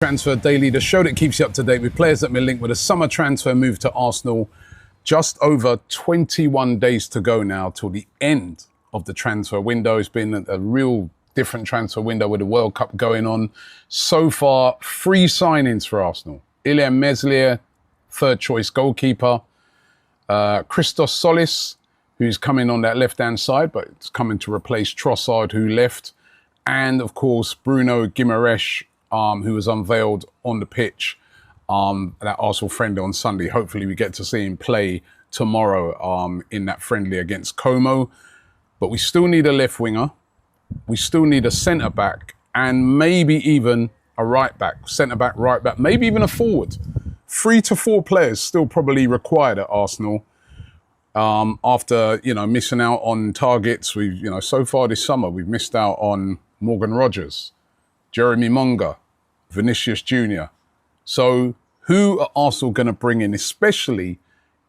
Transfer Daily, the show that keeps you up to date with players that have been linked with a summer transfer move to Arsenal. Just over 21 days to go now till the end of the transfer window. It's been a real different transfer window with the World Cup going on. So far, 3 signings for Arsenal. Ilya Meslier, third choice goalkeeper. Christos Solis, who's coming on that left-hand side, but it's coming to replace Trossard, who left. And, of course, Bruno Guimaraes, who was unveiled on the pitch at Arsenal friendly on Sunday. Hopefully we get to see him play tomorrow in that friendly against Como. But we still need a left winger. We still need a centre-back and maybe even a right-back, centre-back, right-back, maybe even a forward. 3 to 4 players still probably required at Arsenal after, missing out on targets. We've, so far this summer, we've missed out on Morgan Rogers, Jeremy Monga, Vinicius Jr. So who are Arsenal going to bring in, especially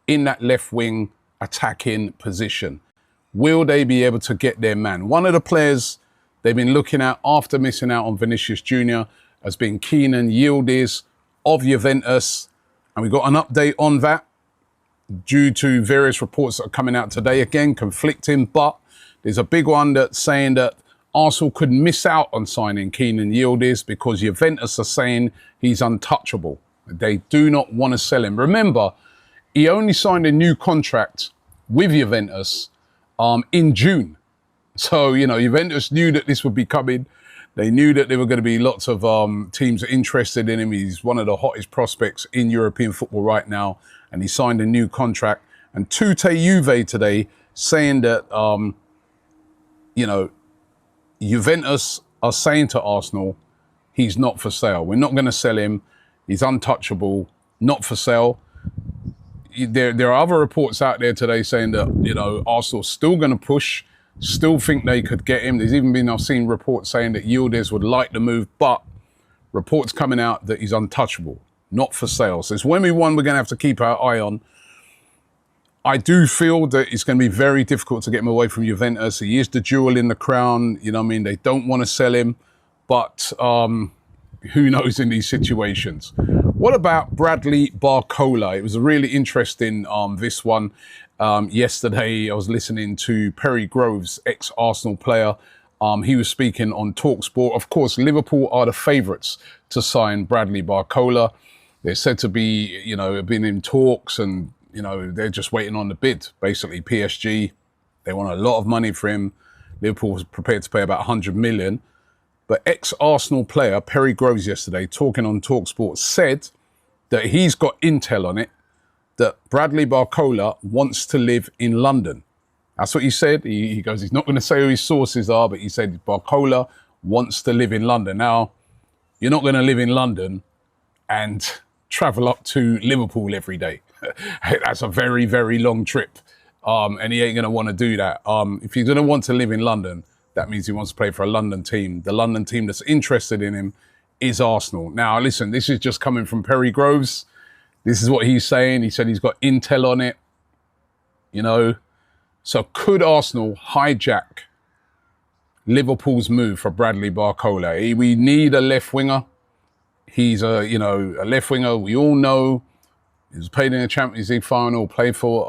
in that left wing attacking position? Will they be able to get their man? One of the players they've been looking at after missing out on Vinicius Jr. has been Keenan Yildiz of Juventus. And we got an update on that due to various reports that are coming out today. Again, conflicting, but there's a big one that's saying that Arsenal could miss out on signing Keenan Yildiz because Juventus are saying he's untouchable. They do not want to sell him. Remember, he only signed a new contract with Juventus in June. So, Juventus knew that this would be coming. They knew that there were going to be lots of teams interested in him. He's one of the hottest prospects in European football right now. And he signed a new contract. And Tute Juve today saying that, Juventus are saying to Arsenal, he's not for sale. We're not going to sell him. He's untouchable, not for sale. There are other reports out there today saying that, Arsenal's still going to push, still think they could get him. There's even been, I've seen reports saying that Yildiz would like the move, but reports coming out that he's untouchable, not for sale. So it's one we're going to have to keep our eye on. I do feel that it's going to be very difficult to get him away from Juventus. He is the jewel in the crown. They don't want to sell him. But who knows in these situations? What about Bradley Barcola? It was a really interesting, this one. Yesterday, I was listening to Perry Groves, ex-Arsenal player. He was speaking on TalkSport. Of course, Liverpool are the favourites to sign Bradley Barcola. They're said to be, been in talks and, they're just waiting on the bid. Basically, PSG, they want a lot of money for him. Liverpool was prepared to pay about 100 million. But ex-Arsenal player Perry Groves yesterday, talking on TalkSport, said that he's got intel on it, that Bradley Barcola wants to live in London. That's what he said. He goes, he's not going to say who his sources are, but he said Barcola wants to live in London. Now, you're not going to live in London and travel up to Liverpool every day. That's a very, very long trip. And he ain't going to want to do that. If he's going to want to live in London, that means he wants to play for a London team. The London team that's interested in him is Arsenal. Now, listen, this is just coming from Perry Groves. This is what he's saying. He said he's got intel on it. So could Arsenal hijack Liverpool's move for Bradley Barcola? We need a left winger. He's a left winger. We all know he was played in the Champions League final, played for,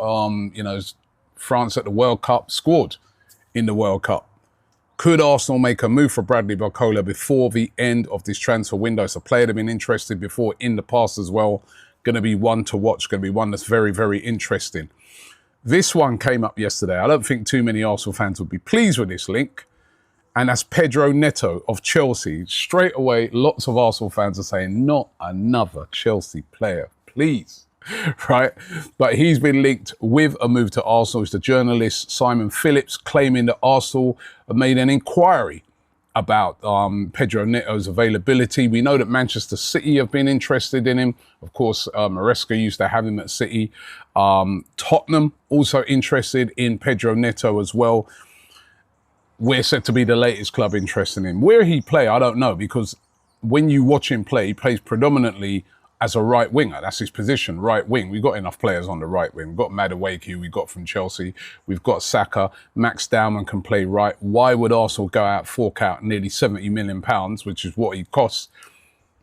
France at the World Cup, scored in the World Cup. Could Arsenal make a move for Bradley Barcola before the end of this transfer window? It's a player they've been interested before in the past as well. Going to be one to watch, going to be one that's very, very interesting. This one came up yesterday. I don't think too many Arsenal fans would be pleased with this link. And that's Pedro Neto of Chelsea. Straight away, lots of Arsenal fans are saying, not another Chelsea player, please. Right? But he's been linked with a move to Arsenal. It's the journalist Simon Phillips claiming that Arsenal have made an inquiry about Pedro Neto's availability. We know that Manchester City have been interested in him. Of course, Maresca used to have him at City. Tottenham also interested in Pedro Neto as well. We're said to be the latest club interested in him. Where he play, I don't know, because when you watch him play, he plays predominantly as a right winger. That's his position, right wing. We've got enough players on the right wing. We've got Madueke, who we got from Chelsea. We've got Saka. Max Dowman can play right. Why would Arsenal go out, fork out nearly £70 million, which is what he costs,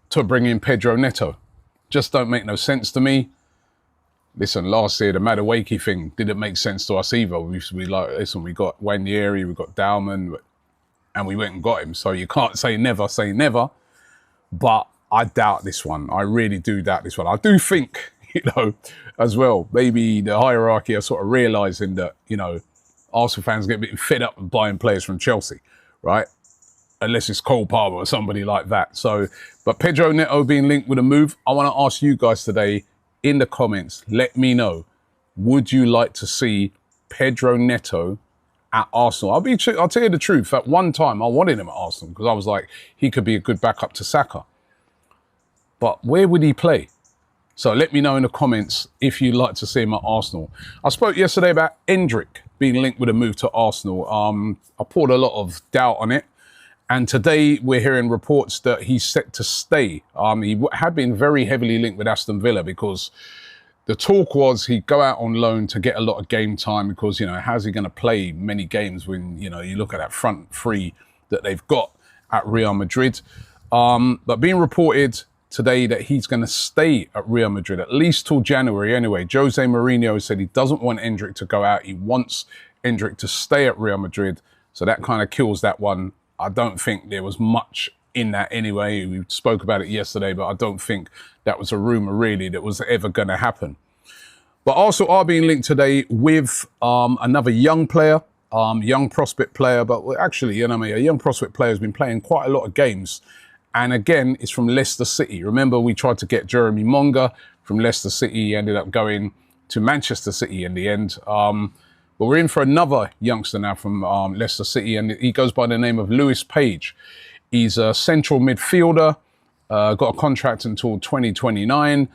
to bring in Pedro Neto. Just don't make no sense to me. Listen, last year, the Madueke thing didn't make sense to us either. We listen, we got Wanyeri, we got Dowman, and we went and got him. So you can't say never. But I doubt this one. I really do doubt this one. I do think, as well, maybe the hierarchy are sort of realising that, Arsenal fans get a bit fed up with buying players from Chelsea, right? Unless it's Cole Palmer or somebody like that. So, but Pedro Neto being linked with a move, I want to ask you guys today in the comments, let me know, would you like to see Pedro Neto at Arsenal? I'll tell you the truth. At one time, I wanted him at Arsenal because I was like, he could be a good backup to Saka. But where would he play? So let me know in the comments if you'd like to see him at Arsenal. I spoke yesterday about Endrick being linked with a move to Arsenal. I poured a lot of doubt on it. And today we're hearing reports that he's set to stay. He had been very heavily linked with Aston Villa because the talk was he'd go out on loan to get a lot of game time because, how's he going to play many games when, you look at that front three that they've got at Real Madrid. But being reported today that he's going to stay at Real Madrid, at least till January anyway. Jose Mourinho said he doesn't want Endrick to go out. He wants Endrick to stay at Real Madrid. So that kind of kills that one. I don't think there was much in that anyway. We spoke about it yesterday, but I don't think that was a rumour really that was ever going to happen. But also are being linked today with another young player, young prospect player, but actually, a young prospect player has been playing quite a lot of games. And again, it's from Leicester City. Remember, we tried to get Jeremy Monga from Leicester City. He ended up going to Manchester City in the end. But we're in for another youngster now from Leicester City, and he goes by the name of Lewis Page. He's a central midfielder, got a contract until 2029,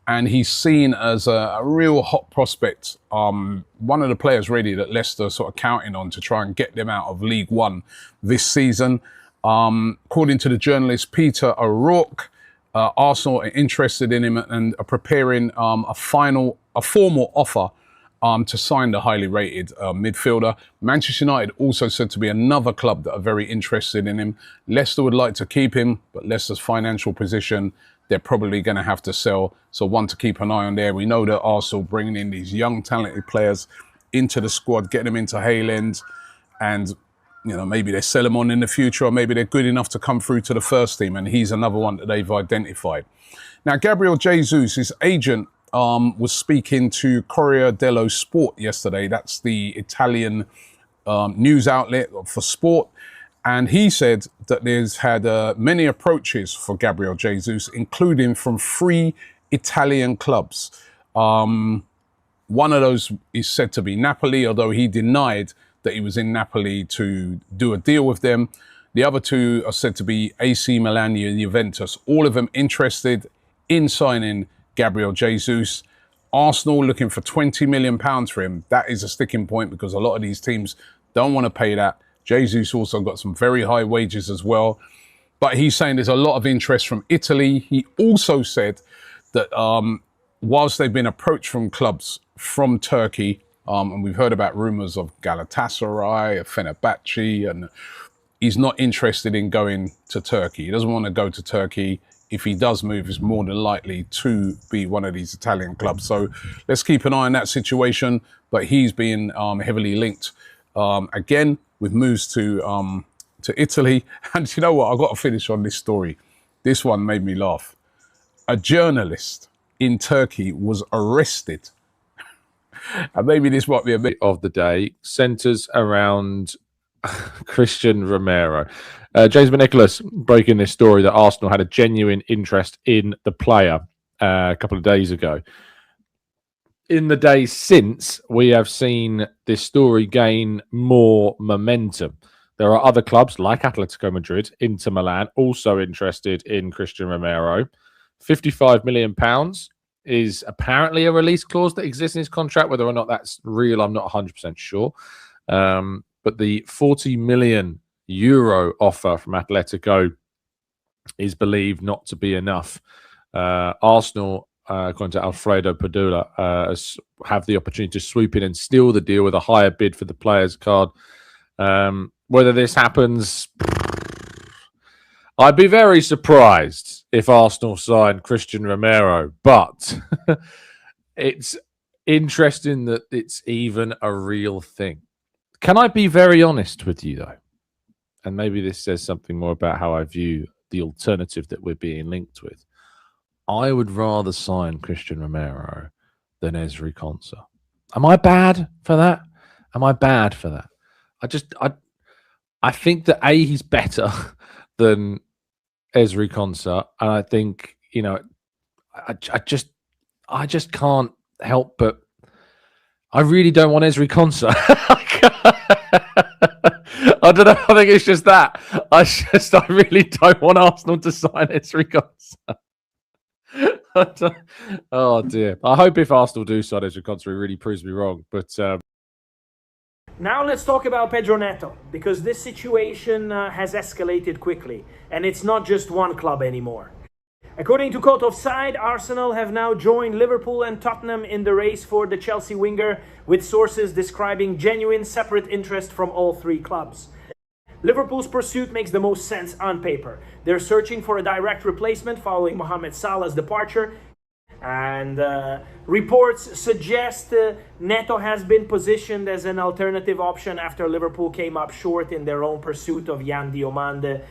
and he's seen as a real hot prospect. One of the players really that Leicester sort of counting on to try and get them out of League One this season. According to the journalist Peter O'Rourke, Arsenal are interested in him and are preparing a formal offer to sign the highly rated midfielder. Manchester United also said to be another club that are very interested in him. Leicester would like to keep him, but Leicester's financial position, they're probably going to have to sell. So one to keep an eye on there. We know that Arsenal bringing in these young, talented players into the squad, get them into Hale End, and maybe they sell him on in the future, or maybe they're good enough to come through to the first team, and he's another one that they've identified. Now, Gabriel Jesus, his agent, was speaking to Corriere dello Sport yesterday. That's the Italian news outlet for sport. And he said that there's had many approaches for Gabriel Jesus, including from 3 Italian clubs. One of those is said to be Napoli, although he denied that he was in Napoli to do a deal with them. The other 2 are said to be AC Milan and Juventus. All of them interested in signing Gabriel Jesus. Arsenal looking for £20 million for him. That is a sticking point because a lot of these teams don't want to pay that. Jesus also got some very high wages as well. But he's saying there's a lot of interest from Italy. He also said that whilst they've been approached from clubs from Turkey, and we've heard about rumours of Galatasaray, Fenerbahce, and he's not interested in going to Turkey. He doesn't want to go to Turkey. If he does move, it's more than likely to be one of these Italian clubs. So let's keep an eye on that situation. But he's being heavily linked again with moves to Italy. And you know what? I've got to finish on this story. This one made me laugh. A journalist in Turkey was arrested. And maybe this might be a bit of the day centres around Christian Romero. James Nicholas breaking this story that Arsenal had a genuine interest in the player a couple of days ago. In the days since, we have seen this story gain more momentum. There are other clubs like Atletico Madrid, Inter Milan, also interested in Christian Romero. £55 million is apparently a release clause that exists in his contract. Whether or not that's real, I'm not 100% sure. But the €40 million offer from Atletico is believed not to be enough. Arsenal, according to Alfredo Padula, have the opportunity to swoop in and steal the deal with a higher bid for the player's card. Whether this happens, I'd be very surprised if Arsenal signed Christian Romero, but it's interesting that it's even a real thing. Can I be very honest with you, though? And maybe this says something more about how I view the alternative that we're being linked with. I would rather sign Christian Romero than Ezri Konsa. Am I bad for that? Am I bad for that? I think that he's better than Ezri Konsa, and I think, you know, I just can't help but I really don't want Ezri Konsa. I don't know. I think it's just that. I really don't want Arsenal to sign Ezri Konsa. Oh dear. I hope if Arsenal do sign Ezri Konsa, it really proves me wrong. But now let's talk about Pedro Neto, because this situation has escalated quickly, and it's not just one club anymore. According to Code Offside, Arsenal have now joined Liverpool and Tottenham in the race for the Chelsea winger, with sources describing genuine separate interest from all three clubs. Liverpool's pursuit makes the most sense on paper. They're searching for a direct replacement following Mohamed Salah's departure, and reports suggest Neto has been positioned as an alternative option after Liverpool came up short in their own pursuit of Yan Diomande.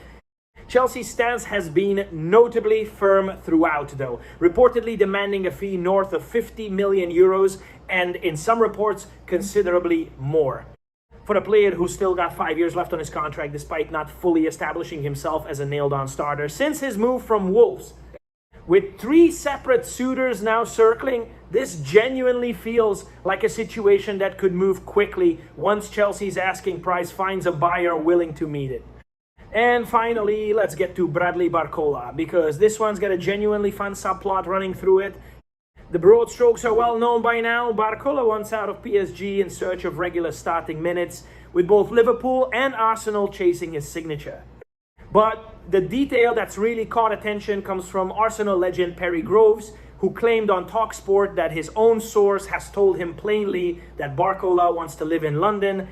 Chelsea's stance has been notably firm throughout, though, reportedly demanding a fee north of 50 million euros and, in some reports, considerably more. For a player who's still got 5 years left on his contract despite not fully establishing himself as a nailed-on starter since his move from Wolves. With 3 separate suitors now circling, this genuinely feels like a situation that could move quickly once Chelsea's asking price finds a buyer willing to meet it. And finally, let's get to Bradley Barcola, because this one's got a genuinely fun subplot running through it. The broad strokes are well known by now. Barcola wants out of PSG in search of regular starting minutes, with both Liverpool and Arsenal chasing his signature. But the detail that's really caught attention comes from Arsenal legend Perry Groves, who claimed on TalkSport that his own source has told him plainly that Barcola wants to live in London,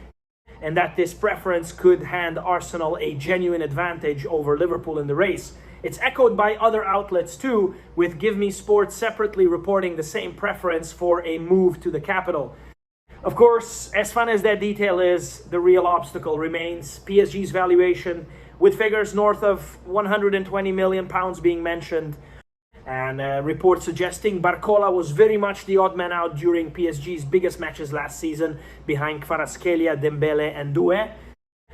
and that this preference could hand Arsenal a genuine advantage over Liverpool in the race. It's echoed by other outlets too, with Give Me Sports separately reporting the same preference for a move to the capital. Of course, as fun as that detail is, the real obstacle remains PSG's valuation, with figures north of £120 million being mentioned, and reports suggesting Barcola was very much the odd man out during PSG's biggest matches last season, behind Kvaratskhelia, Dembele and Doué,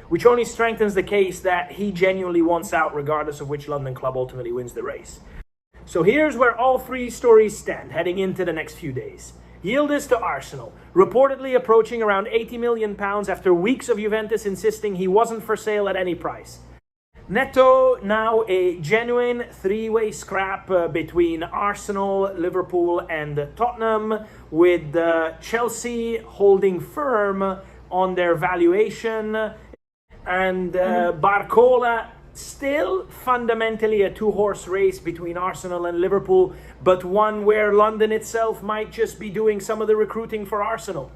which only strengthens the case that he genuinely wants out regardless of which London club ultimately wins the race. So here's where all 3 stories stand heading into the next few days. Yildiz to Arsenal, reportedly approaching around £80 million after weeks of Juventus insisting he wasn't for sale at any price. Neto, now a genuine 3-way scrap between Arsenal, Liverpool and Tottenham, with Chelsea holding firm on their valuation, and Barcola still fundamentally a 2-horse race between Arsenal and Liverpool, but one where London itself might just be doing some of the recruiting for Arsenal.